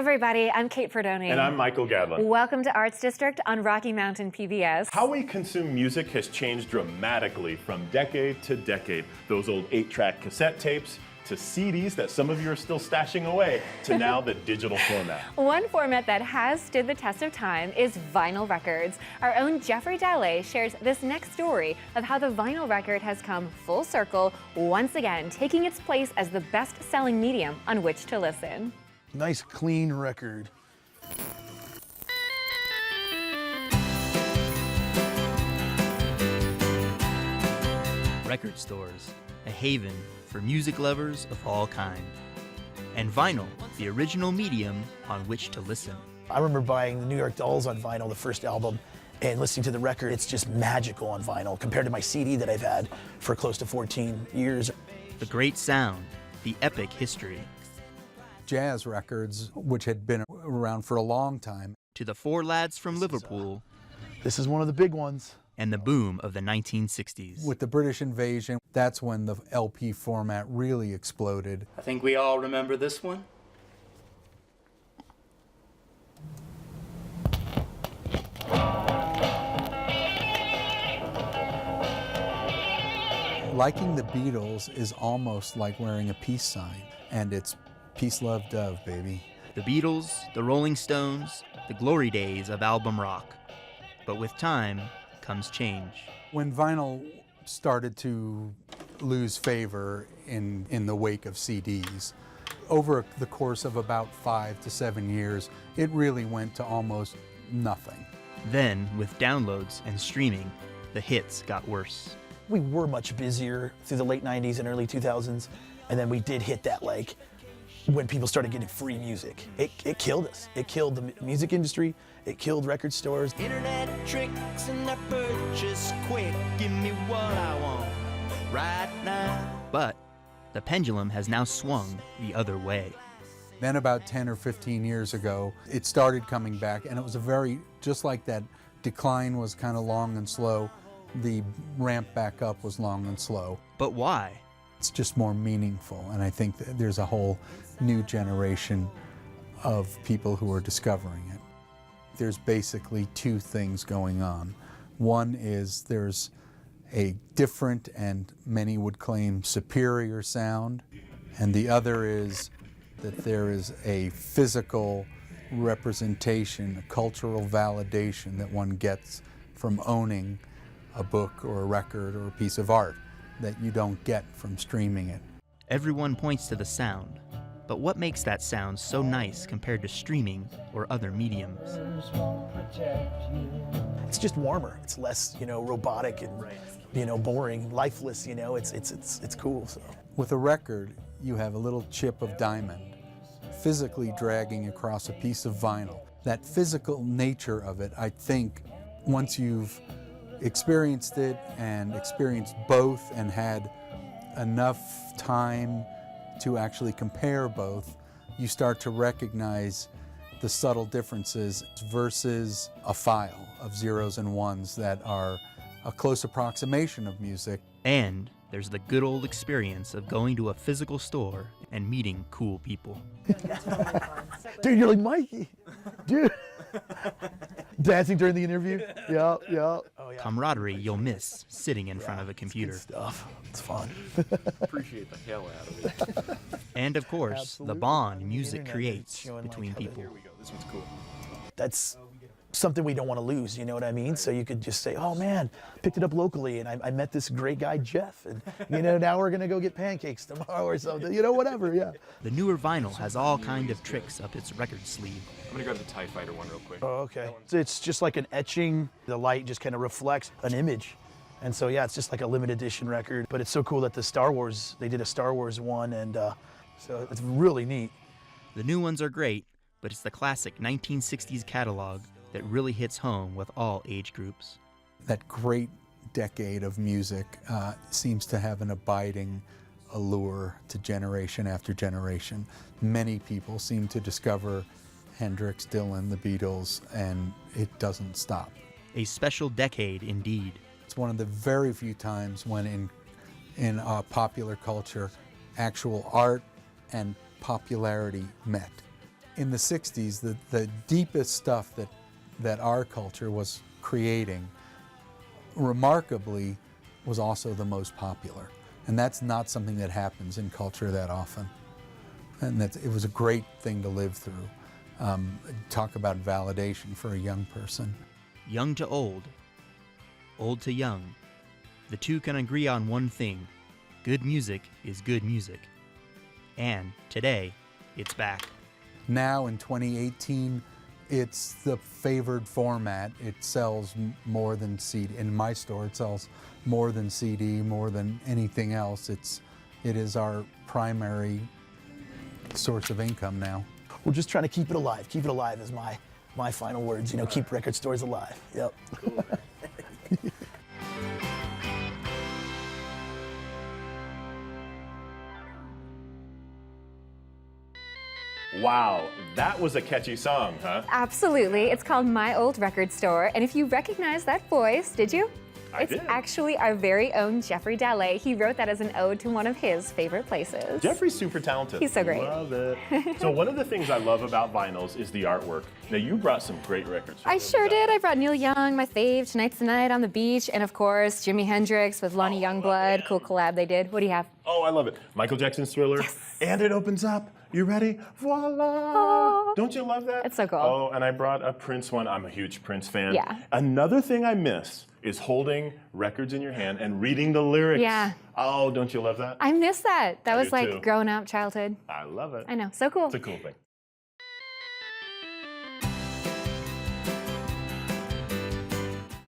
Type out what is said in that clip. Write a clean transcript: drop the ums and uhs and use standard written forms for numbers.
everybody, I'm Kate Perdoni. And I'm Michael Gadlin. Welcome to Arts District on Rocky Mountain PBS. How we consume music has changed dramatically from decade to decade. Those old 8-track cassette tapes, to CDs that some of you are still stashing away, to now the digital format. One format that has stood the test of time is vinyl records. Our own Jeffrey Dallet shares this next story of how the vinyl record has come full circle, once again taking its place as the best-selling medium on which to listen. Nice clean record. Record stores, a haven for music lovers of all kinds. And vinyl, the original medium on which to listen. I remember buying the New York Dolls on vinyl, the first album, and listening to the record. It's just magical on vinyl compared to my CD that I've had for close to 14 years. The great sound, the epic history. Jazz records, which had been around for a long time. To the four lads from Liverpool. This is one of the big ones. And the boom of the 1960s. With the British invasion, that's when the LP format really exploded. I think we all remember this one. Liking the Beatles is almost like wearing a peace sign, and it's peace, love, dove, baby. The Beatles, the Rolling Stones, the glory days of album rock. But with time comes change. When vinyl started to lose favor in the wake of CDs, over the course of about 5 to 7 years, it really went to almost nothing. Then, with downloads and streaming, the hits got worse. We were much busier through the late 90s and early 2000s, and then we did hit that, like, when people started getting free music. It killed us. It killed the music industry. It killed record stores. Internet tricks and I purchase quick. Give me what I want right now. But the pendulum has now swung the other way. Then about 10 or 15 years ago, it started coming back, and it was just like that decline was kind of long and slow, the ramp back up was long and slow. But why? It's just more meaningful, and I think that there's a whole new generation of people who are discovering it. There's basically two things going on. One is there's a different and many would claim superior sound, and the other is that there is a physical representation, a cultural validation that one gets from owning a book or a record or a piece of art that you don't get from streaming it. Everyone points to the sound, but what makes that sound so nice compared to streaming or other mediums? It's just warmer. It's less, robotic and, boring, lifeless. It's cool. So. With a record, you have a little chip of diamond physically dragging across a piece of vinyl. That physical nature of it, I think, once you've experienced it and experienced both and had enough time to actually compare both, you start to recognize the subtle differences versus a file of zeros and ones that are a close approximation of music. And there's the good old experience of going to a physical store and meeting cool people. Dude, you're like Mikey. Dude. Dancing during the interview? Yeah. Oh, yeah. Camaraderie you'll miss sitting in front of a computer. Good stuff. It's fun. Appreciate the hell out of it. And of course, Absolutely. the bond The music internet creates is showing, between like, how people. Here we go. This one's cool. That's something we don't want to lose, you know what I mean? So you could just say, oh man, picked it up locally and I met this great guy, Jeff, and now we're going to go get pancakes tomorrow or something, whatever, yeah. The newer vinyl has all kind of tricks up its record sleeve. I'm gonna grab the TIE Fighter one real quick. Oh, okay. So it's just like an etching. The light just kind of reflects an image. And so, yeah, it's just like a limited edition record. But it's so cool that they did a Star Wars one, and so it's really neat. The new ones are great, but it's the classic 1960s catalog that really hits home with all age groups. That great decade of music seems to have an abiding allure to generation after generation. Many people seem to discover Hendrix, Dylan, the Beatles, and it doesn't stop. A special decade indeed. It's one of the very few times when in popular culture, actual art and popularity met. in the 60s, the deepest stuff that our culture was creating, remarkably, was also the most popular. And that's not something that happens in culture that often. And it was a great thing to live through. Talk about validation for a young person. Young to old, old to young, the two can agree on one thing: good music is good music. And today, it's back. Now in 2018, it's the favored format. It sells more than CD. In my store, it sells more than CD, more than anything else. It is our primary source of income now. We're just trying to keep it alive. Keep it alive is my final words. You know, keep record stores alive. Yep. Wow, that was a catchy song, huh? Absolutely. It's called My Old Record Store. And if you recognize that voice, did you? I It's did. actually our very own Jeffrey Dallet. He wrote that as an ode to one of his favorite places. Jeffrey's super talented. He's so great. Love it. So one of the things I love about vinyls is the artwork. Now you brought some great records. I sure did. I brought Neil Young, my fave, Tonight's the Night on the Beach, and of course, Jimi Hendrix with Lonnie Youngblood. Cool collab they did. What do you have? Oh, I love it. Michael Jackson's Thriller. Yes. And it opens up. You ready? Voila! Oh. Don't you love that? It's so cool. Oh, and I brought a Prince one. I'm a huge Prince fan. Yeah. Another thing I miss is holding records in your hand and reading the lyrics. Yeah. Oh, don't you love that? I miss that. That I was do like too. grown up childhood. I love it. I know. So cool. It's a cool thing.